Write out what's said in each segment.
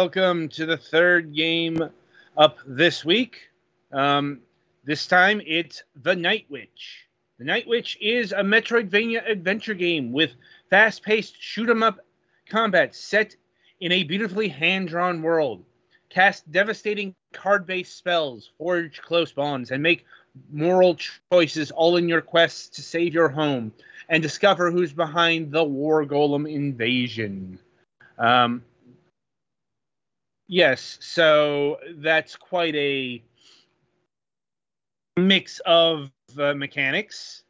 welcome to the third game up this week. This time it's The Night Witch. The Night Witch is a Metroidvania adventure game with fast-paced shoot-'em-up combat set in a beautifully hand-drawn world. Cast devastating card-based spells, forge close bonds, and make moral choices all in your quest to save your home and discover who's behind the War Golem invasion. Yes, so that's quite a mix of mechanics.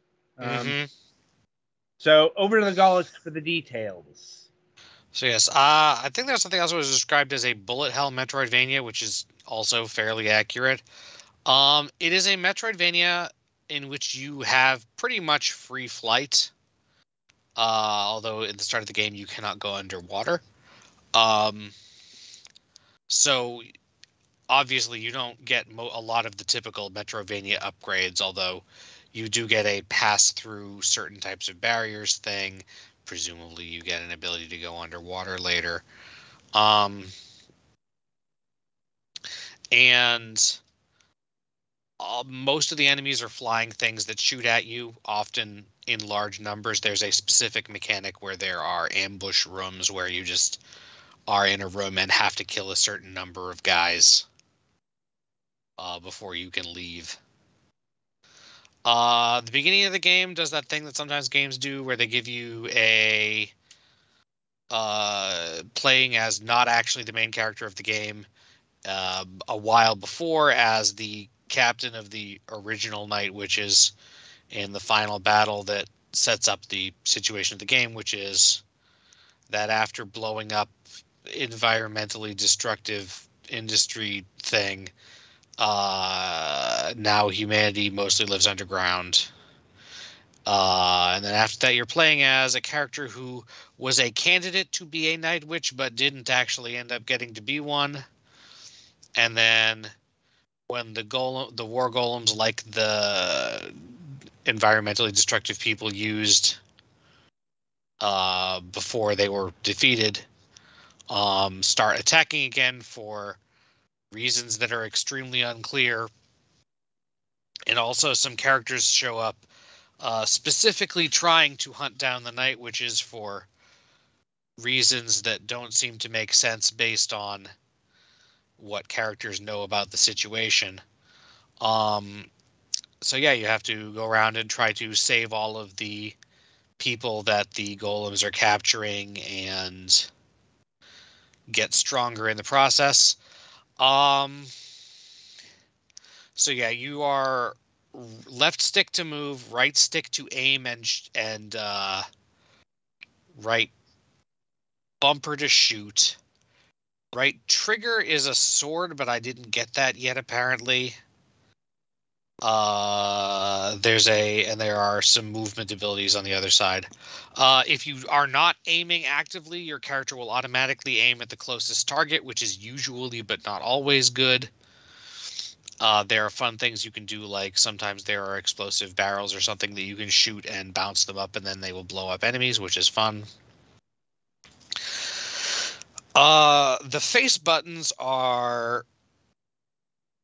So over to the Gaulish for the details. So yes, I think there's something else that was described as a bullet hell Metroidvania, which is also fairly accurate. It is a Metroidvania in which you have pretty much free flight. Although at the start of the game you cannot go underwater. So obviously you don't get a lot of the typical Metroidvania upgrades, although you do get a pass through certain types of barriers thing. Presumably you get an ability to go underwater later. And most of the enemies are flying things that shoot at you, often in large numbers. There's a specific mechanic where there are ambush rooms where you just are in a room and have to kill a certain number of guys before you can leave. The beginning of the game does that thing that sometimes games do where they give you a playing as not actually the main character of the game a while before as the captain of the original Night Witches in the final battle that sets up the situation of the game, which is that after blowing up environmentally destructive industry thing, now humanity mostly lives underground. And then after that, you're playing as a character who was a candidate to be a Night Witch, but didn't actually end up getting to be one. And then when the war golems, like the environmentally destructive people used before they were defeated, start attacking again for reasons that are extremely unclear. And also some characters show up specifically trying to hunt down the Night Witches for reasons that don't seem to make sense based on what characters know about the situation. So yeah, you have to go around and try to save all of the people that the golems are capturing and get stronger in the process. So yeah, you are left stick to move, right stick to aim, and right bumper to shoot. Right trigger is a sword, but I didn't get that yet apparently. There are some movement abilities on the other side. If you are not aiming actively, your character will automatically aim at the closest target, which is usually but not always good. There are fun things you can do, like sometimes there are explosive barrels or something that you can shoot and bounce them up, and then they will blow up enemies, which is fun. The face buttons are...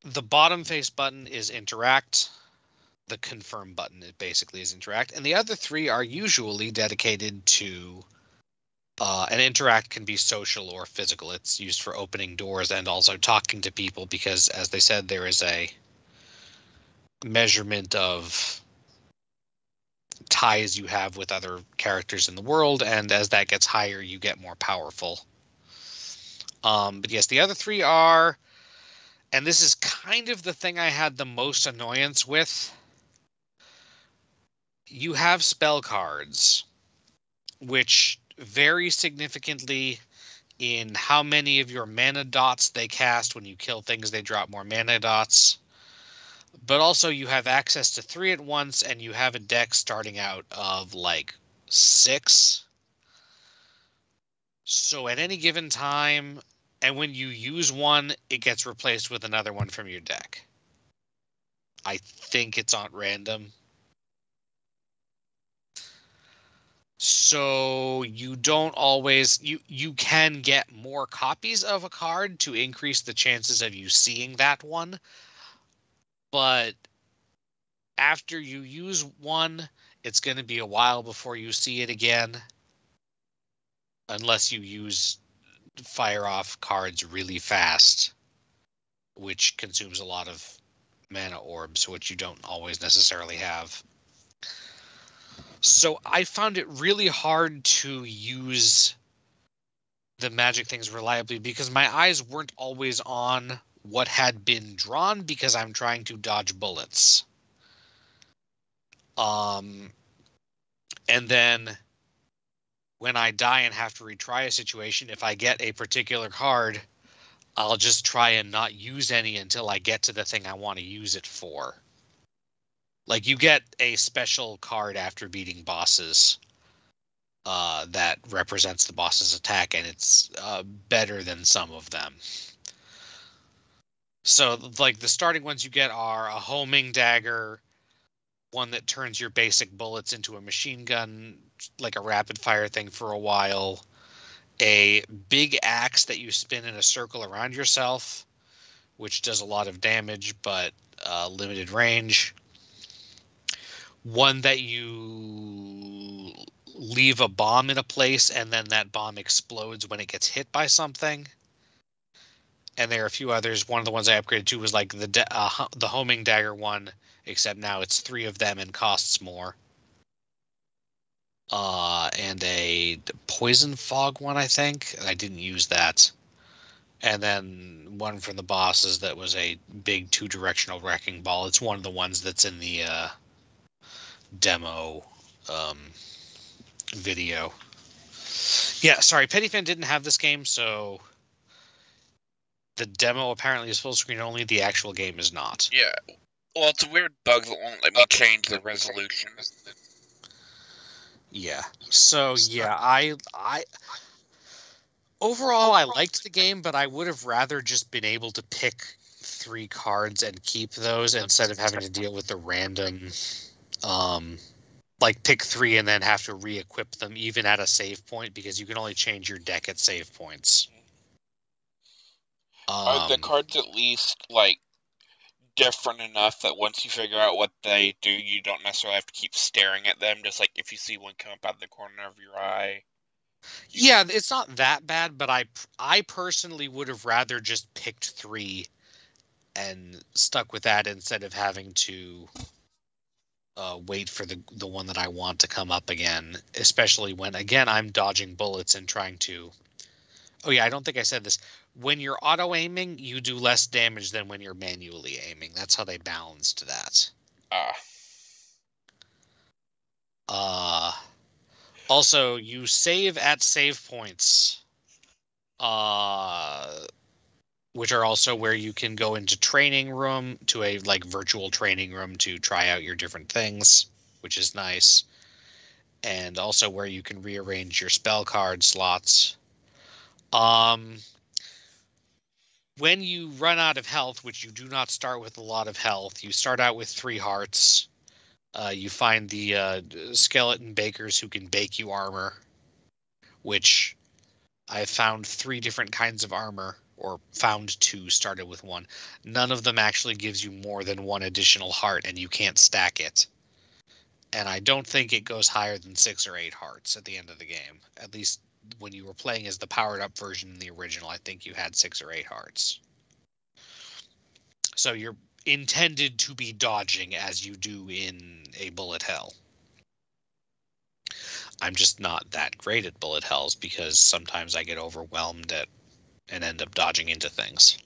The bottom face button is interact. The confirm button basically is interact. And the other three are usually dedicated to... and interact can be social or physical. It's used for opening doors and also talking to people because, as they said, there is a measurement of ties you have with other characters in the world, and as that gets higher, you get more powerful. But yes, the other three are... And this is kind of the thing I had the most annoyance with. You have spell cards, which vary significantly in how many of your mana dots they cast. When you kill things, they drop more mana dots. But also you have access to 3 at once, and you have a deck starting out of like 6. So at any given time... And when you use one, it gets replaced with another one from your deck. I think it's on random. So you don't always you can get more copies of a card to increase the chances of you seeing that one, but after you use one, it's going to be a while before you see it again, unless you use fire off cards really fast, which consumes a lot of mana orbs, which you don't always necessarily have. So I found it really hard to use the magic things reliably because my eyes weren't always on what had been drawn because I'm trying to dodge bullets. And then when I die and have to retry a situation, if I get a particular card, I'll just try and not use any until I get to the thing I want to use it for. Like, you get a special card after beating bosses that represents the boss's attack, and it's better than some of them. So, like, the starting ones you get are a homing dagger, one that turns your basic bullets into a machine gun, like a rapid fire thing for a while, a big axe that you spin in a circle around yourself, which does a lot of damage but limited range, one that you leave a bomb in a place and then that bomb explodes when it gets hit by something. And there are a few others. One of the ones I upgraded to was like the homing dagger one, except now it's 3 of them and costs more. And a poison fog one, I think. I didn't use that. And then one from the bosses that was a big 2-directional wrecking ball. It's one of the ones that's in the demo video. Yeah, sorry, Pettyfan didn't have this game, so the demo apparently is full screen only. The actual game is not. Yeah. Well, it's a weird bug that won't let me change the resolution. Yeah. So yeah, I overall I liked the game, but I would have rather just been able to pick 3 cards and keep those instead of having to deal with the random like pick 3 and then have to re-equip them even at a save point, because you can only change your deck at save points. Are the cards at least like different enough that once you figure out what they do, you don't necessarily have to keep staring at them? Just like if you see one come up out of the corner of your eye. Yeah, it's not that bad, but I personally would have rather just picked 3 and stuck with that instead of having to wait for the one that I want to come up again, especially when, again, I'm dodging bullets and trying to... Oh yeah, I don't think I said this. When you're auto-aiming, you do less damage than when you're manually aiming. That's how they balanced that. Also, you save at save points, which are also where you can go into training room, to a like virtual training room to try out your different things, which is nice. And also where you can rearrange your spell card slots. When you run out of health, which you do not start with a lot of health, you start out with 3 hearts. You find the skeleton bakers who can bake you armor, which I found 3 different kinds of armor, or found 2, started with 1. None of them actually gives you more than 1 additional heart, and you can't stack it. And I don't think it goes higher than 6 or 8 hearts at the end of the game. At least when you were playing as the powered up version in the original, I think you had 6 or 8 hearts. So you're intended to be dodging as you do in a bullet hell. I'm just not that great at bullet hells because sometimes I get overwhelmed and end up dodging into things.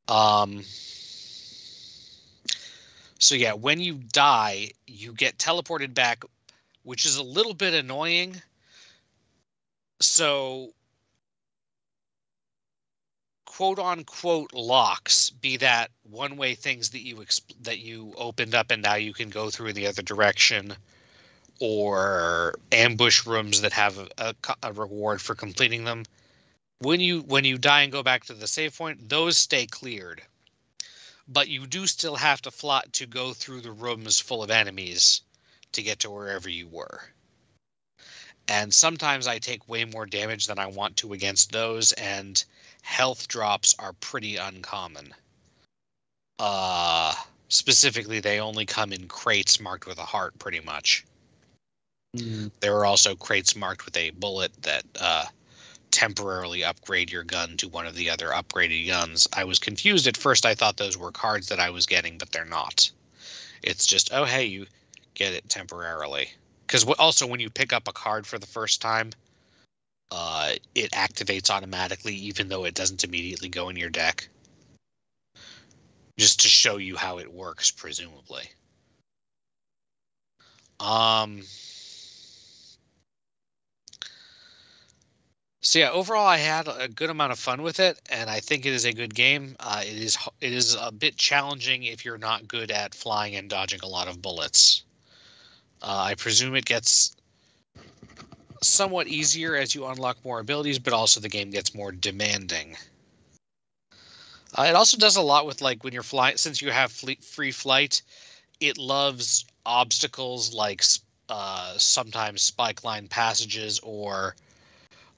So yeah, when you die, you get teleported back, which is a little bit annoying. So, quote unquote locks, be that one-way things that you opened up and now you can go through in the other direction, or ambush rooms that have a reward for completing them. When you die and go back to the save point, those stay cleared. But you do still have to go through the rooms full of enemies to get to wherever you were. And sometimes I take way more damage than I want to against those, and health drops are pretty uncommon. Specifically, they only come in crates marked with a heart, pretty much. There are also crates marked with a bullet that temporarily upgrade your gun to one of the other upgraded guns. I was confused at first. I thought those were cards that I was getting, but they're not. It's just, oh, hey, you get it temporarily. Because also when you pick up a card for the first time, it activates automatically, even though it doesn't immediately go in your deck. Just to show you how it works, presumably. So yeah, overall, I had a good amount of fun with it, and I think it is a good game. It is a bit challenging if you're not good at flying and dodging a lot of bullets. I presume it gets somewhat easier as you unlock more abilities, but also the game gets more demanding. It also does a lot with, like, when you're flying, since you have free flight, it loves obstacles like sometimes spike line passages or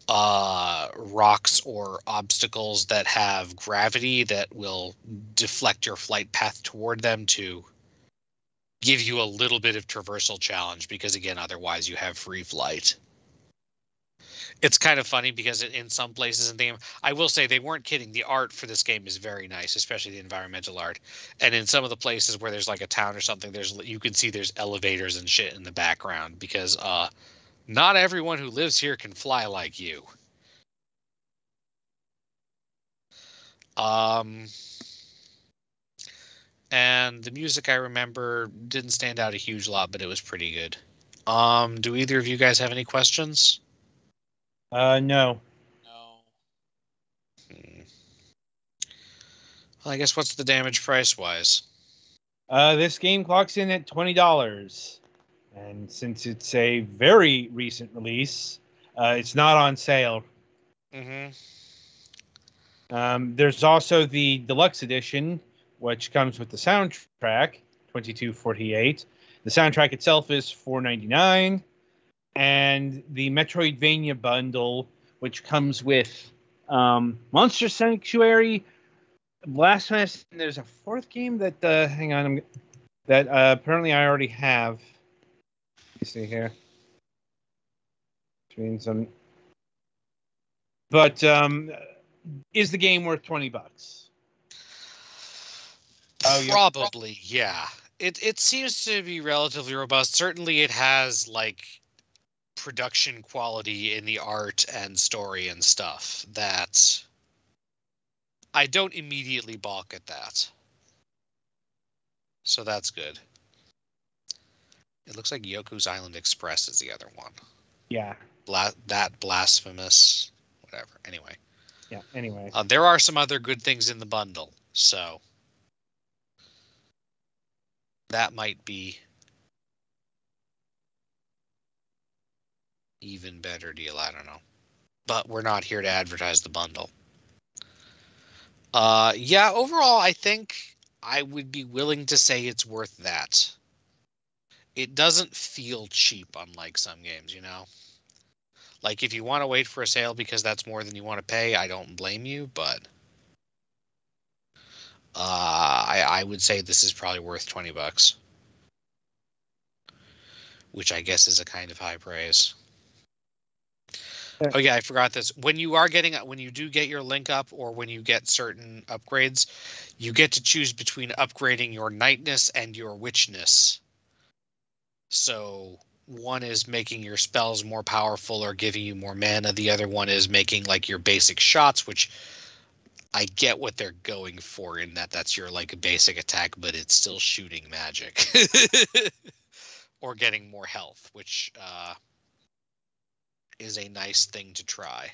rocks or obstacles that have gravity that will deflect your flight path toward them to give you a little bit of traversal challenge, because again, otherwise you have free flight. It's kind of funny because in some places in the game, I will say they weren't kidding. The art for this game is very nice, especially the environmental art. And in some of the places where there's like a town or something, you can see there's elevators and shit in the background, because not everyone who lives here can fly like you. And the music, I remember, didn't stand out a huge lot, but it was pretty good. Do either of you guys have any questions? No. No. Well, I guess what's the damage price-wise? This game clocks in at $20. And since it's a very recent release, it's not on sale. Mm-hmm. There's also the deluxe edition, which comes with the soundtrack, $22.48. The soundtrack itself is $4.99, and the Metroidvania bundle, which comes with Monster Sanctuary, Blasphemous, and there's a fourth game that hang on, that apparently I already have. Let me see here. Between some, but is the game worth $20? Probably, yeah. It seems to be relatively robust. Certainly, it has like production quality in the art and story and stuff that I don't immediately balk at that. So that's good. It looks like Yoku's Island Express is the other one. Yeah. That Blasphemous, whatever. Anyway. Yeah, anyway. There are some other good things in the bundle, so that might be even better deal. I don't know. But we're not here to advertise the bundle. Yeah, overall, I think I would be willing to say it's worth that. It doesn't feel cheap, unlike some games, you know? Like, if you want to wait for a sale because that's more than you want to pay, I don't blame you, but I would say this is probably worth $20. Which I guess is a kind of high praise. Oh yeah, I forgot this. When you do get your link up, or when you get certain upgrades, you get to choose between upgrading your knightness and your witchness. So one is making your spells more powerful or giving you more mana. The other one is making like your basic shots, which I get what they're going for in that's your like basic attack, but it's still shooting magic. Or getting more health, which is a nice thing to try.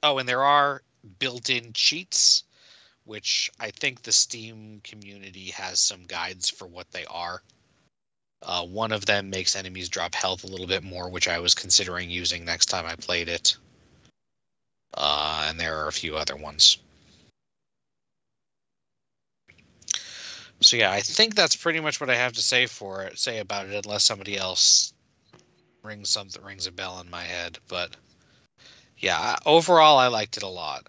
Oh, and there are built-in cheats, which I think the Steam community has some guides for what they are. One of them makes enemies drop health a little bit more, which I was considering using next time I played it. And there are a few other ones. So yeah, I think that's pretty much what I have to say about it, unless somebody else rings a bell in my head. But yeah, overall, I liked it a lot.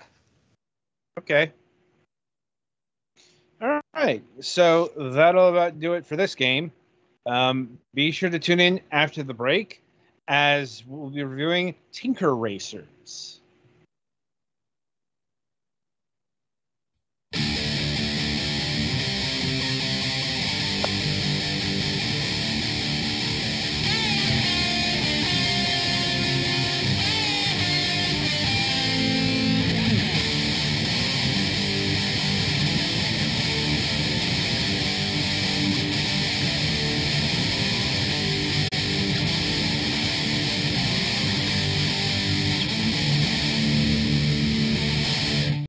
Okay. All right. So that'll about do it for this game. Be sure to tune in after the break, as we'll be reviewing Tinker Racers.